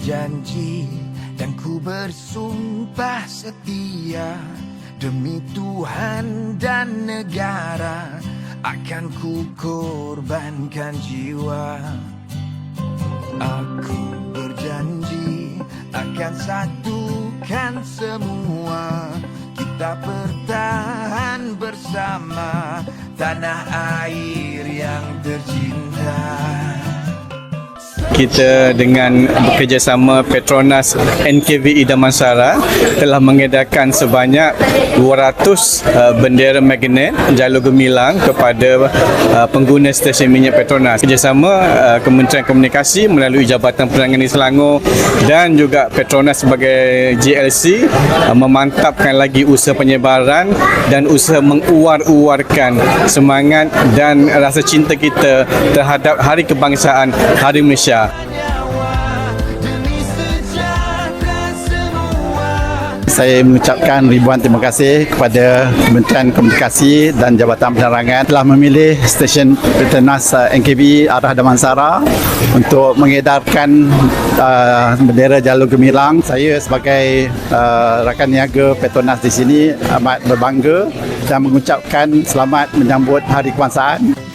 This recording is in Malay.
berjanji dan ku bersumpah setia, demi Tuhan dan negara akan ku korbankan jiwa. Aku berjanji akan satukan semua, kita bertahan bersama tanah air yang tercinta. Kita dengan bekerjasama Petronas NKVI Damansara telah mengedarkan sebanyak 200 bendera magnet jalur gemilang kepada pengguna stesen minyak Petronas. Kerjasama Kementerian Komunikasi melalui Jabatan Penangani Selangor dan juga Petronas sebagai JLC memantapkan lagi usaha penyebaran dan usaha menguar-uarkan semangat dan rasa cinta kita terhadap Hari Kebangsaan Hari Malaysia. Saya mengucapkan ribuan terima kasih kepada Kementerian Komunikasi dan Jabatan Penerangan telah memilih stesen Petronas NKVI Arah Damansara untuk mengedarkan bendera jalur gemilang. Saya sebagai rakan niaga Petronas di sini amat berbangga dan mengucapkan selamat menyambut Hari Kebangsaan.